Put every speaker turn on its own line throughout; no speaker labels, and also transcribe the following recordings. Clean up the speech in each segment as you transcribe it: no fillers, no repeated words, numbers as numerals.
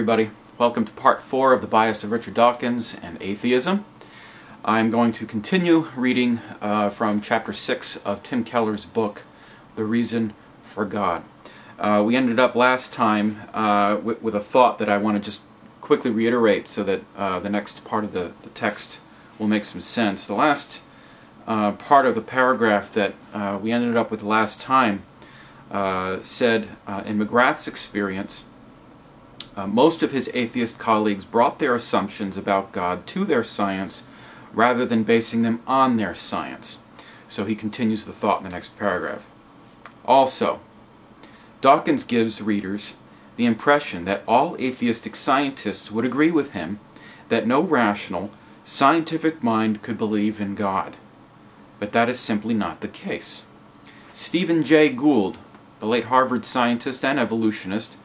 everybody. Welcome to part 4 of The Bias of Richard Dawkins and Atheism. I'm going to continue reading from chapter 6 of Tim Keller's book, The Reason for God. We ended up last time with a thought that I want to just quickly reiterate so that the next part of the text will make some sense. The last part of the paragraph that we ended up with last time said, in McGrath's experience, most of his atheist colleagues brought their assumptions about God to their science rather than basing them on their science. So he continues the thought in the next paragraph. Also, Dawkins gives readers the impression that all atheistic scientists would agree with him that no rational, scientific mind could believe in God. But that is simply not the case. Stephen Jay Gould, the late Harvard scientist and evolutionist,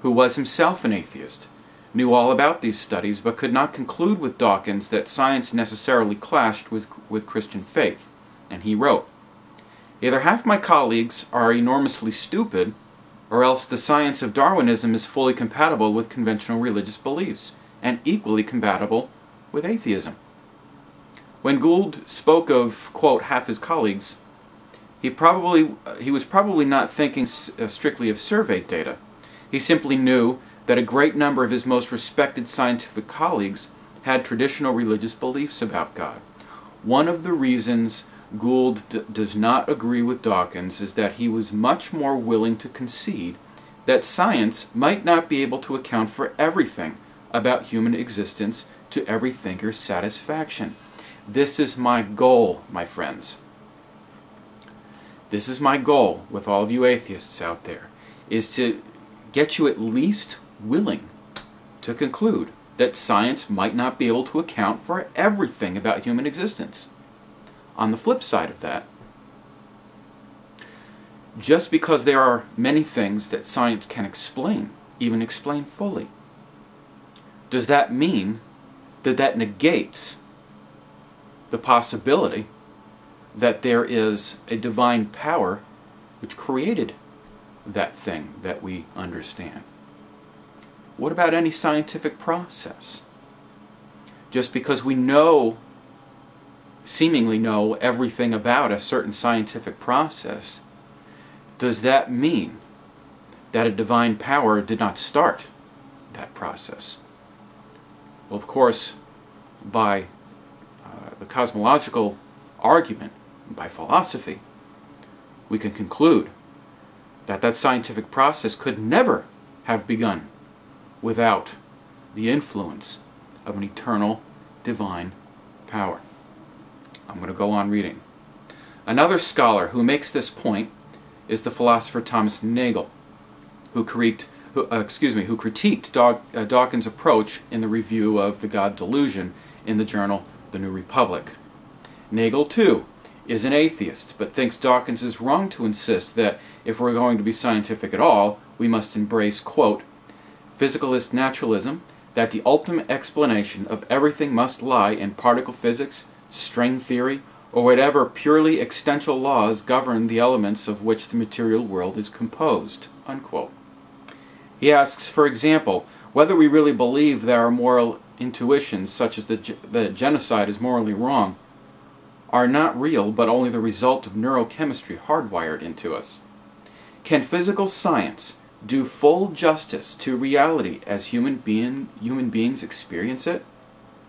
who was himself an atheist, knew all about these studies but could not conclude with Dawkins that science necessarily clashed with Christian faith, and he wrote, "Either half my colleagues are enormously stupid, or else the science of Darwinism is fully compatible with conventional religious beliefs, and equally compatible with atheism." When Gould spoke of, quote, half his colleagues, he was probably not thinking strictly of survey data. He simply knew that a great number of his most respected scientific colleagues had traditional religious beliefs about God. One of the reasons Gould does not agree with Dawkins is that he was much more willing to concede that science might not be able to account for everything about human existence to every thinker's satisfaction. This is my goal, my friends. This is my goal with all of you atheists out there, is to get you at least willing to conclude that science might not be able to account for everything about human existence. On the flip side of that, just because there are many things that science can explain, even explain fully, does that mean that that negates the possibility that there is a divine power which created that thing that we understand? What about any scientific process? Just because we seemingly know everything about a certain scientific process, does that mean that a divine power did not start that process? Well, of course, by the cosmological argument, by philosophy, we can conclude that that scientific process could never have begun without the influence of an eternal divine power. I'm going to go on reading. Another scholar who makes this point is the philosopher Thomas Nagel, who critiqued Dawkins' approach in the review of The God Delusion in the journal The New Republic. Nagel, too, is an atheist, but thinks Dawkins is wrong to insist that if we're going to be scientific at all, we must embrace, quote, physicalist naturalism, that the ultimate explanation of everything must lie in particle physics, string theory, or whatever purely existential laws govern the elements of which the material world is composed, unquote. He asks, for example, whether we really believe there are moral intuitions such as that genocide is morally wrong, are not real but only the result of neurochemistry hardwired into us. Can physical science do full justice to reality as human beings experience it?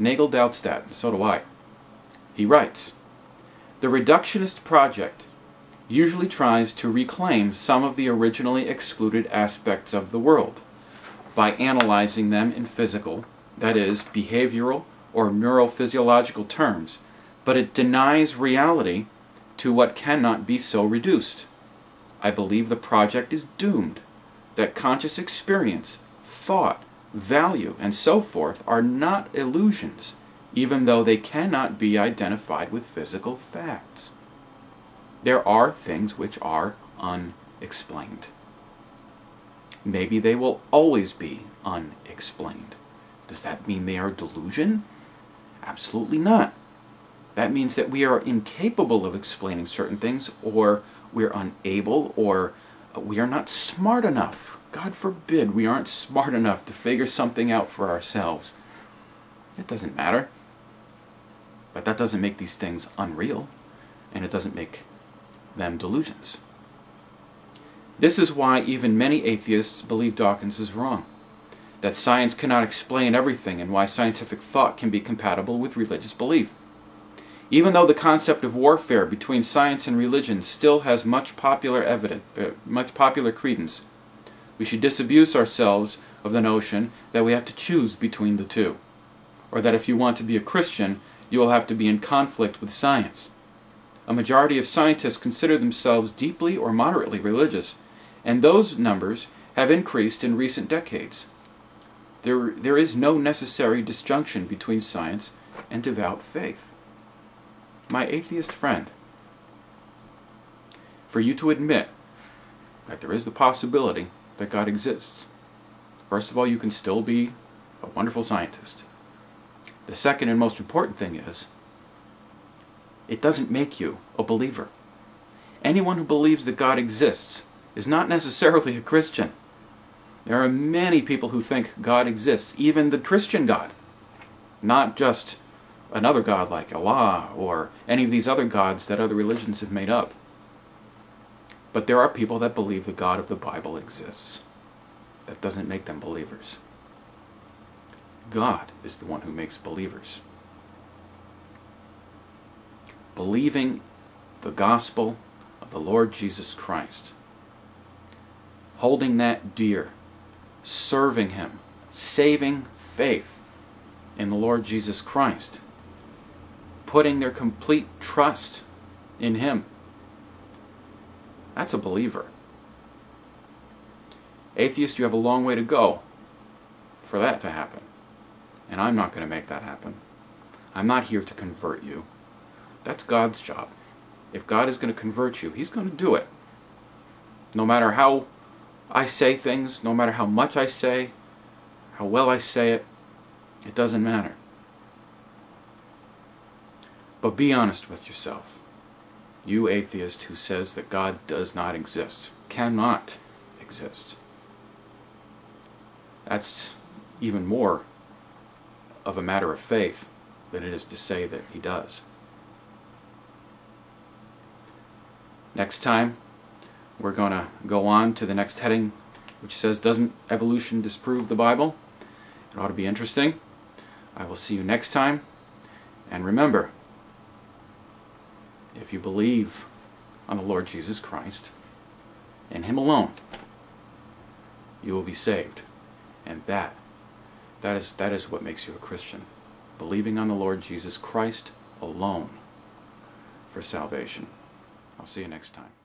Nagel doubts that, and so do I. He writes, "The reductionist project usually tries to reclaim some of the originally excluded aspects of the world by analyzing them in physical, that is, behavioral or neurophysiological terms, but it denies reality to what cannot be so reduced. I believe the project is doomed, that conscious experience, thought, value, and so forth are not illusions, even though they cannot be identified with physical facts. There are things which are unexplained. Maybe they will always be unexplained. Does that mean they are delusion? Absolutely not. That means that we are incapable of explaining certain things, or we're unable, or We are not smart enough. God forbid we aren't smart enough to figure something out for ourselves. It doesn't matter. But that doesn't make these things unreal, and it doesn't make them delusions. This is why even many atheists believe Dawkins is wrong, that science cannot explain everything, and why scientific thought can be compatible with religious belief. Even though the concept of warfare between science and religion still has much popular credence, we should disabuse ourselves of the notion that we have to choose between the two, or that if you want to be a Christian, you will have to be in conflict with science. A majority of scientists consider themselves deeply or moderately religious, and those numbers have increased in recent decades. There is no necessary disjunction between science and devout faith. My atheist friend, for you to admit that there is the possibility that God exists, first of all, you can still be a wonderful scientist. The second and most important thing is, it doesn't make you a believer. Anyone who believes that God exists is not necessarily a Christian. There are many people who think God exists, even the Christian God, not just another God like Allah or any of these other gods that other religions have made up. But there are people that believe the God of the Bible exists. That doesn't make them believers. God is the one who makes believers. Believing the gospel of the Lord Jesus Christ, holding that dear, serving Him, saving faith in the Lord Jesus Christ, putting their complete trust in Him, that's a believer. Atheist, you have a long way to go for that to happen. And I'm not going to make that happen. I'm not here to convert you. That's God's job. If God is going to convert you, He's going to do it. No matter how I say things, no matter how much I say, how well I say it, it doesn't matter. But be honest with yourself. You atheist who says that God does not exist, cannot exist. That's even more of a matter of faith than it is to say that He does. Next time, we're going to go on to the next heading, which says, doesn't evolution disprove the Bible? It ought to be interesting. I will see you next time. And remember, if you believe on the Lord Jesus Christ, and Him alone, you will be saved. And that is what makes you a Christian. Believing on the Lord Jesus Christ alone for salvation. I'll see you next time.